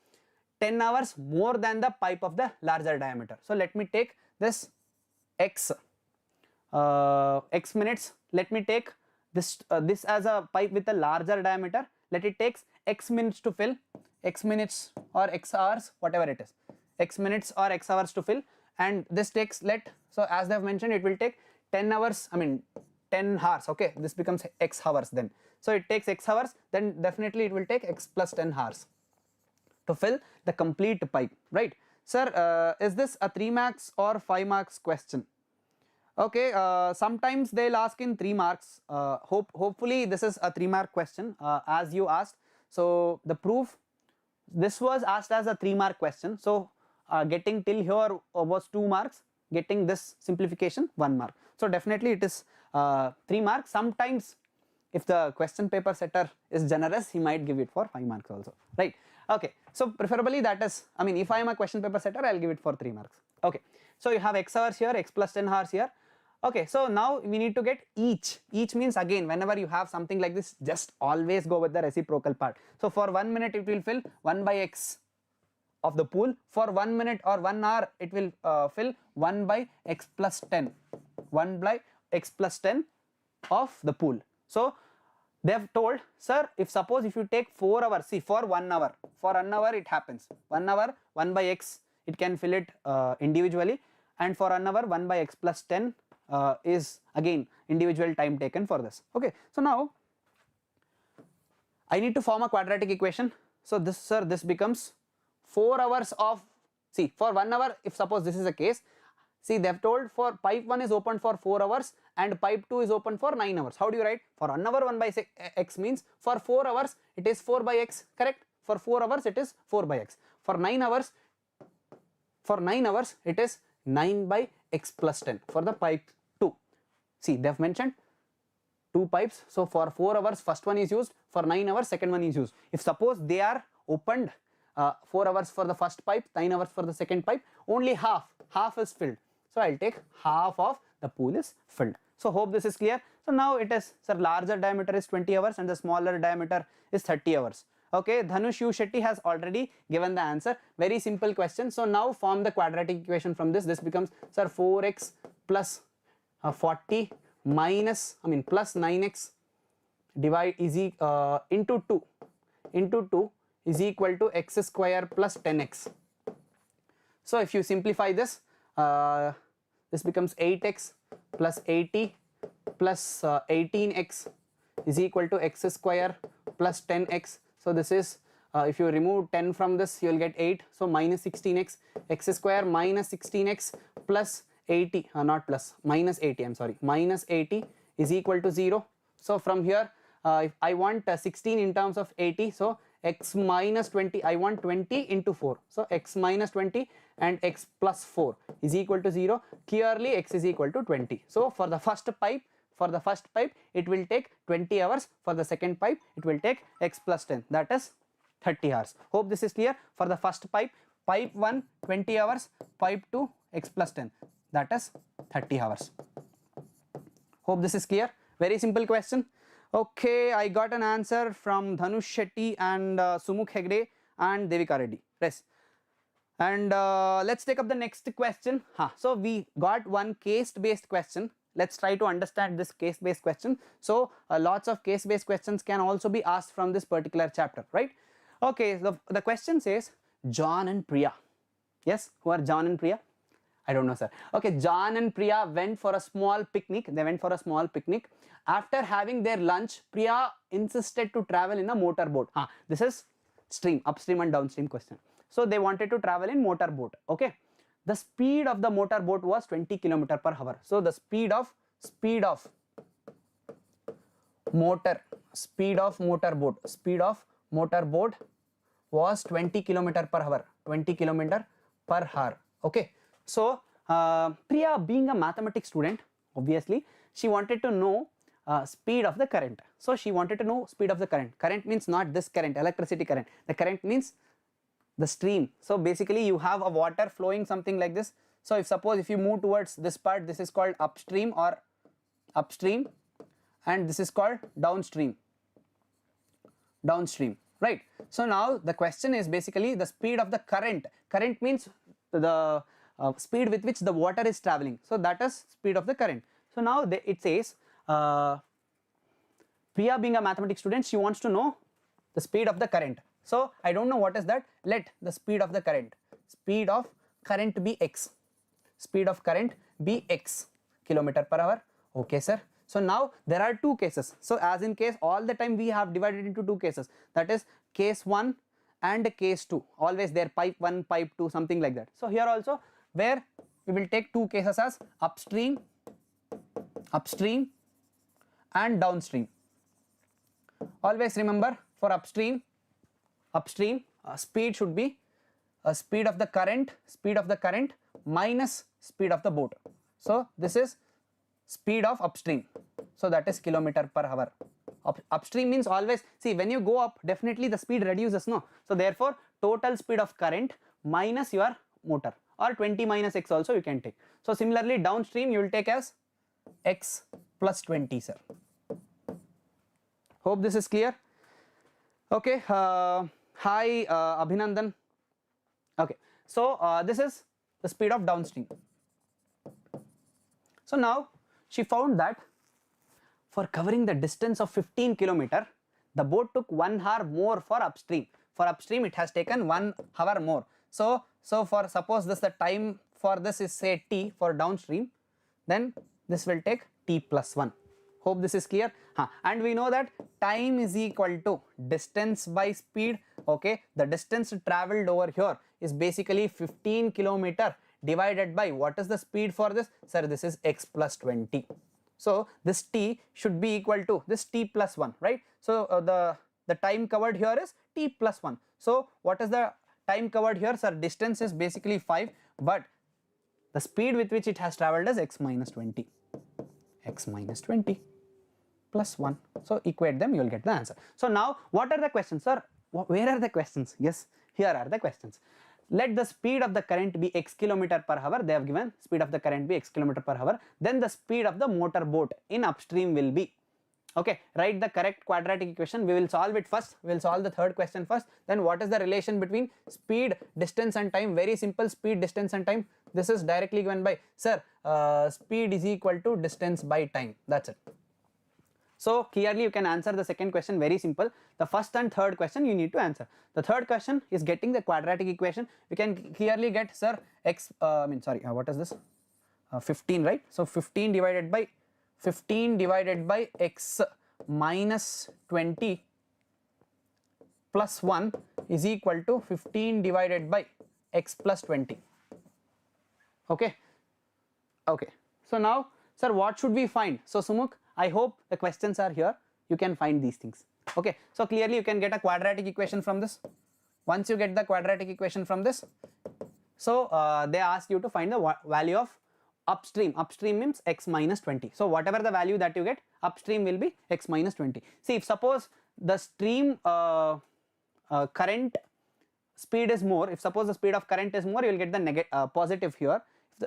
10 hours more than the pipe of the larger diameter. So let me take this x minutes. Let me take this this as a pipe with a larger diameter. Let it takes x minutes to fill, x minutes or x hours, whatever it is, x minutes or x hours to fill, and this takes so as they have mentioned, it will take 10 hours, I mean 10 hours. Okay, this becomes x hours then. So it takes x hours, then definitely it will take x plus 10 hours to fill the complete pipe, right? Sir, is this a 3 marks or 5 marks question? Okay, sometimes they'll ask in 3 marks. Hopefully this is a 3 mark question as you asked. So the proof, this was asked as a 3 mark question. So getting till here was 2 marks, getting this simplification 1 mark. So definitely it is 3 marks. Sometimes if the question paper setter is generous, he might give it for 5 marks also, right? Okay, so preferably that is, I mean, if I am a question paper setter, I'll give it for 3 marks. Okay, so you have x hours here, x plus 10 hours here. Okay, so now we need to get each. Each means, again, whenever you have something like this, just always go with the reciprocal part. So for 1 minute it will fill 1 by x of the pool. For 1 minute or 1 hour it will fill 1 by x plus 10, 1 by x plus 10 of the pool. So they have told, sir, if suppose if you take 4 hours, see for 1 hour, it happens 1 hour 1 by x, it can fill it individually, and for 1 hour 1 by x plus 10 is again individual time taken for this. Okay, so now I need to form a quadratic equation. So this, sir, this becomes 4 hours of, see for 1 hour, if suppose this is the case, see they have told for pipe 1 is open for 4 hours and pipe 2 is open for 9 hours. How do you write? For 1 hour 1 by x means for 4 hours it is 4 by x, correct? For 4 hours it is 4 by x. For 9 hours it is 9 by x plus 10 for the pipe 2. See they have mentioned 2 pipes, so for 4 hours first one is used, for 9 hours second one is used. If suppose they are opened 4 hours for the first pipe, 9 hours for the second pipe, only half is filled. So I'll take half of the pool is filled. So hope this is clear. So now it is, sir, larger diameter is 20 hours and the smaller diameter is 30 hours. Okay, Dhanush U Shetty has already given the answer. Very simple question. So now form the quadratic equation from this. This becomes, sir, 4x plus 40 minus, I mean plus 9x divide is into 2 is equal to x square plus 10x. So if you simplify this, this becomes 8x plus 80 plus 18x is equal to x square plus 10x. So this is, if you remove 10 from this, you will get 8. So minus 16x, x square minus 16x plus 80, not plus, minus 80, I'm sorry, minus 80 is equal to 0. So from here, if I want 16 in terms of 80, so x minus 20, I want 20 into 4. So x minus 20 and x plus 4 is equal to 0. Clearly x is equal to 20. So for the first pipe, it will take 20 hours. For the second pipe, it will take x plus 10, that is 30 hours. Hope this is clear. For the first pipe, pipe 1 20 hours, pipe 2 x plus 10, that is 30 hours. Hope this is clear. Very simple question. Okay, I got an answer from Dhanush Shetty and Sumukh Hegde and Devika Reddy. Yes. And let's take up the next question. So we got one case-based question. Let's try to understand this case-based question. So lots of case-based questions can also be asked from this particular chapter, right? Okay, the question says John and Priya. Yes, who are John and Priya? I don't know, sir. Okay, John and Priya went for a small picnic. They went for a small picnic. After having their lunch, Priya insisted to travel in a motorboat. This is upstream and downstream question. So they wanted to travel in motorboat. Okay. The speed of the motorboat was 20 km per hour. So the speed of motorboat was 20 km per hour. 20 km per hour. Okay. So Priya, being a mathematics student, obviously she wanted to know speed of the current. So she wanted to know speed of the current. Current means not this current, electricity current. The current means the stream. So basically you have a water flowing something like this. So if suppose if you move towards this part, this is called upstream or upstream, and this is called downstream, right? So now the question is basically the speed of the current. Current means the speed with which the water is traveling. So that is speed of the current. So now it says Priya, being a mathematics student, she wants to know the speed of the current. So I don't know what is that. Let the speed of the current be x. Speed of current be x kilometer per hour. Okay, sir. So now there are two cases. So as in case, all the time we have divided into two cases. That is case 1 and case 2. Always there, pipe 1, pipe 2, something like that. So here also, where we will take two cases as upstream and downstream. Always remember, for upstream speed should be speed of the current minus speed of the boat. So this is speed of upstream. So that is kilometer per hour. Upstream means always, see, when you go up, definitely the speed reduces, no? So therefore total speed of current minus your motor, or 20 minus x also you can take. So similarly downstream you will take as x plus 20, sir. Hope this is clear. Okay, hi Abhinandan. Okay, so this is the speed of downstream. So now she found that for covering the distance of 15 km, the boat took 1 hour more for upstream. For upstream it has taken 1 hour more. So for suppose this, the time for this is say t, for downstream, then this will take t plus 1. Hope this is clear. And we know that time is equal to distance by speed. Okay, the distance traveled over here is basically 15 km divided by what is the speed for this? Sir, this is x plus 20. So this t should be equal to this t plus 1, right? So the time covered here is t plus 1. So what is the time covered here? Sir, distance is basically 5, but the speed with which it has traveled is x minus 20. X minus 20 plus 1. So equate them, you will get the answer. So now what are the questions, sir? Where are the questions? Yes, here are the questions. Let the speed of the current be x kilometer per hour. They have given speed of the current be x kilometer per hour. Then the speed of the motor boat in upstream will be. Okay, write the correct quadratic equation. We will solve it first. We will solve the third question first. Then what is the relation between speed, distance and time? Very simple, speed, distance and time. This is directly given by, sir, speed is equal to distance by time. That's it. So clearly you can answer the second question, very simple. The first and third question you need to answer. The third question is getting the quadratic equation. You can clearly get, sir, what is this? 15, right? So 15 divided by x minus 20 plus 1 is equal to 15 divided by x plus 20. Okay. Okay. So now, sir, what should we find? So Sumukh, I hope the questions are here. You can find these things. Okay. So clearly you can get a quadratic equation from this. Once you get the quadratic equation from this, so they ask you to find the value of upstream. Upstream means x minus 20. So whatever the value that you get, upstream will be x minus 20. See, if suppose the stream current speed is more, if suppose the speed of current is more, you will get the positive here.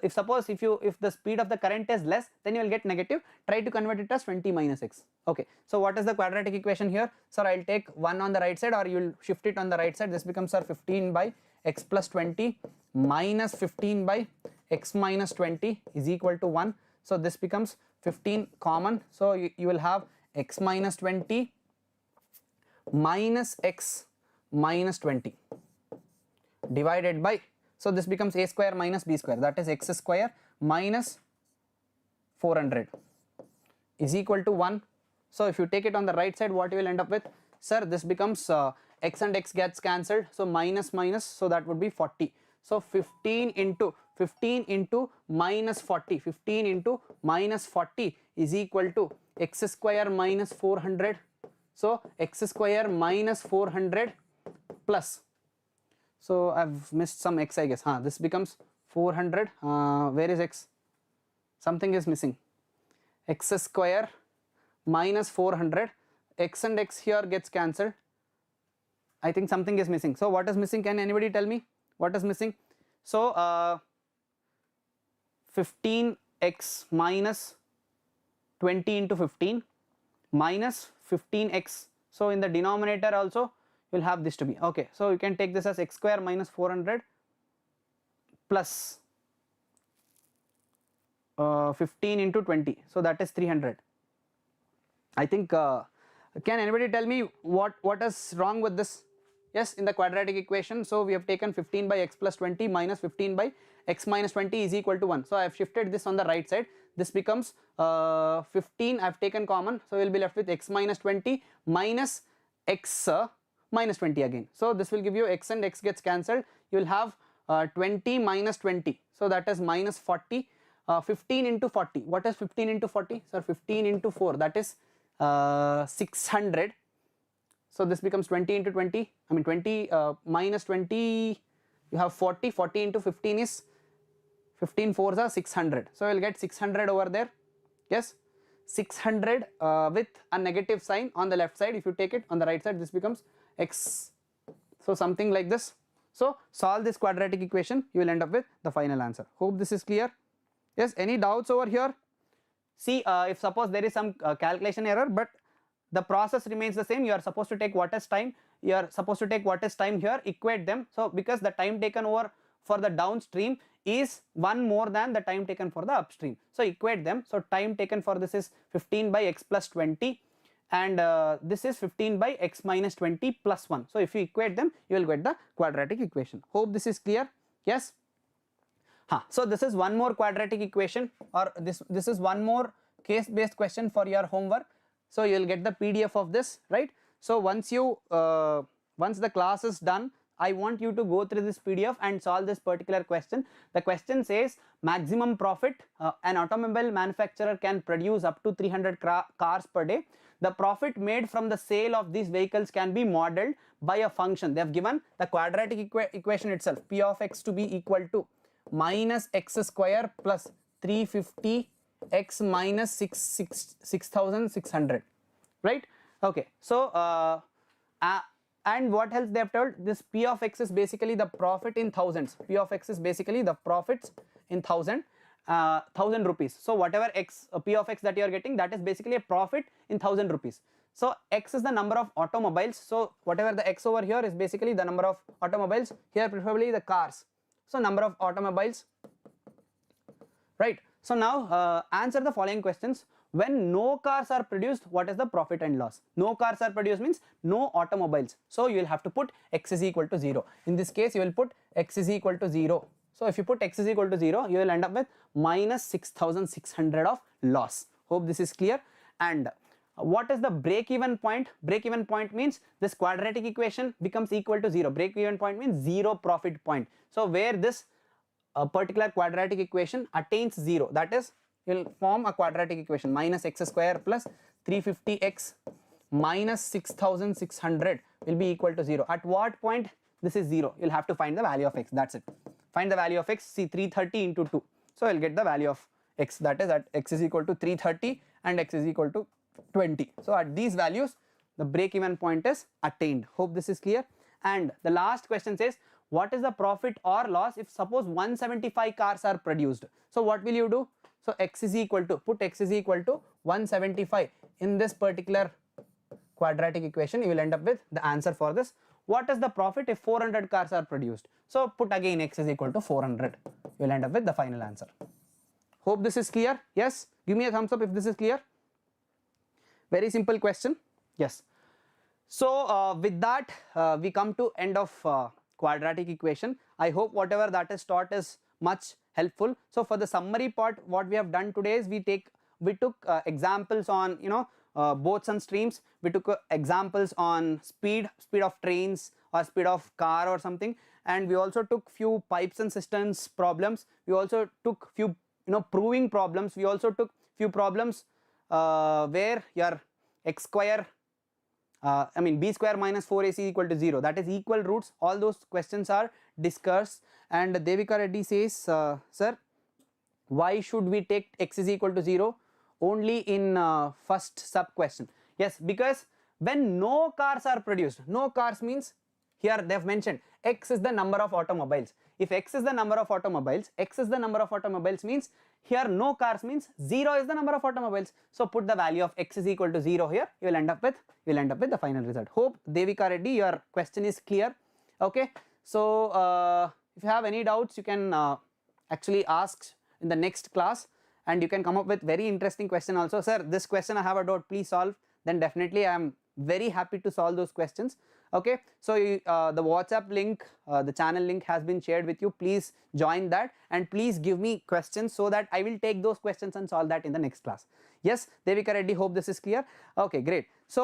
If the speed of the current is less, then you will get negative. Try to convert it as 20 minus x. Okay. So what is the quadratic equation here? Sir, I will take 1 on the right side, or you will shift it on the right side. This becomes, sir, 15 by x plus 20 minus 15 by x minus 20 is equal to 1. So this becomes 15 common. So you will have x minus 20 minus x minus 20 divided by, so this becomes a square minus b square, that is x square minus 400 is equal to 1. So if you take it on the right side, what you will end up with? Sir, this becomes x and x gets cancelled, so minus minus, so that would be 40. So 15 into minus 40, 15 into minus 40 is equal to x square minus 400. So x square minus 400 plus, so I've missed some x, I guess. This becomes 400. Where is x? Something is missing. X square minus 400. X and x here gets cancelled. I think something is missing. So what is missing? Can anybody tell me what is missing? So 15x minus 20 into 15 minus 15x. So in the denominator also you will have this to be. Okay, so you can take this as x square minus 400 plus 15 into 20. So that is 300. I think can anybody tell me what is wrong with this? Yes, in the quadratic equation, so we have taken 15 by x plus 20 minus 15 by x minus 20 is equal to 1. So I have shifted this on the right side. This becomes 15, I have taken common, so we will be left with x minus 20 minus x minus 20 again. So this will give you x and x gets cancelled. You will have 20 minus 20, so that is minus 40. 15 into 40, what is 15 into 40? Sir, 15 into 4, that is 600. So this becomes 20 into 20, I mean 20 minus 20, you have 40, 40 into 15 is 15 4s are 600. So you'll get 600 over there. Yes, 600 with a negative sign on the left side. If you take it on the right side, this becomes x. So something like this. So solve this quadratic equation, you will end up with the final answer. Hope this is clear. Yes, any doubts over here? See, if suppose there is some calculation error, but the process remains the same. You are supposed to take what is time, you are supposed to take what is time here, equate them. So because the time taken over for the downstream is 1 more than the time taken for the upstream, so equate them. So time taken for this is 15 by x plus 20 and this is 15 by x minus 20 plus 1. So if you equate them, you will get the quadratic equation. Hope this is clear. Yes. So this is one more quadratic equation, or this is one more case based question for your homework. So you will get the PDF of this, right? So once you once the class is done, I want you to go through this PDF and solve this particular question. The question says maximum profit, an automobile manufacturer can produce up to 300 cars per day. The profit made from the sale of these vehicles can be modeled by a function. They have given the quadratic equation itself, p of x to be equal to minus x square plus 350 x minus 6600, right? Okay, so and what else they have told? This p of x is basically the profit in thousands. P of x is basically the profits in 1000 rupees. So whatever x p of x that you are getting, that is basically a profit in 1000 rupees. So x is the number of automobiles. So whatever the x over here is basically the number of automobiles. Here preferably the cars. So number of automobiles, right? So now answer the following questions. When no cars are produced, what is the profit and loss? No cars are produced means no automobiles. So you will have to put x is equal to 0. In this case, you will put x is equal to 0. So if you put x is equal to 0, you will end up with minus 6600 of loss. Hope this is clear. And what is the break-even point? Break-even point means this quadratic equation becomes equal to 0. Break-even point means 0 profit point. So where this particular quadratic equation attains 0, that is, you will form a quadratic equation, minus x square plus 350x minus 6600 will be equal to 0. At what point this is 0? You will have to find the value of x, that's it. Find the value of x, see 330 into 2. So you will get the value of x, that is at x is equal to 330 and x is equal to 20. So at these values, the break-even point is attained. Hope this is clear. And the last question says, what is the profit or loss if suppose 175 cars are produced? So what will you do? So x is equal to, put x is equal to 175 in this particular quadratic equation. You will end up with the answer for this. What is the profit if 400 cars are produced? So put again x is equal to 400. You will end up with the final answer. Hope this is clear. Yes, give me a thumbs up if this is clear. Very simple question. Yes. So with that we come to end of quadratic equation. I hope whatever that is taught is much helpful. So for the summary part, what we have done today is we took examples on boats and streams. We took examples on speed of trains or speed of car or something, and we also took few pipes and cisterns problems. We also took few proving problems. We also took few problems where your x square b square minus 4ac equal to 0, that is equal roots. All those questions are discussed. And Devika Reddy says, sir, why should we take x is equal to 0? only in first sub question. Yes, because when no cars are produced, no cars means here they have mentioned X is the number of automobiles. If X is the number of automobiles, X is the number of automobiles means here no cars means 0 is the number of automobiles. So put the value of X is equal to 0 here. You will end up with the final result. Hope Devika Reddy, your question is clear. Okay. So if you have any doubts, you can actually ask in the next class, and you can come up with very interesting question also. Sir, this question I have a doubt, please solve. Then definitely I am very happy to solve those questions. Okay, so the WhatsApp link, the channel link has been shared with you. Please join that, and please give me questions so that I will take those questions and solve that in the next class. Yes, Devika Reddy, hope this is clear. Okay, great. So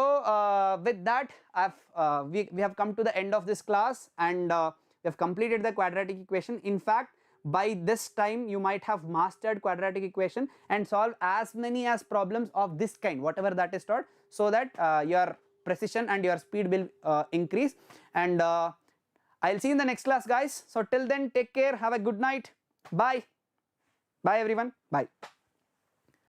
with that, we have come to the end of this class, and we have completed the quadratic equation. In fact, by this time you might have mastered quadratic equation and solve as many as problems of this kind, whatever that is taught, so that your precision and your speed will increase. And I'll see you in the next class, guys. So till then, take care, have a good night, bye everyone, bye.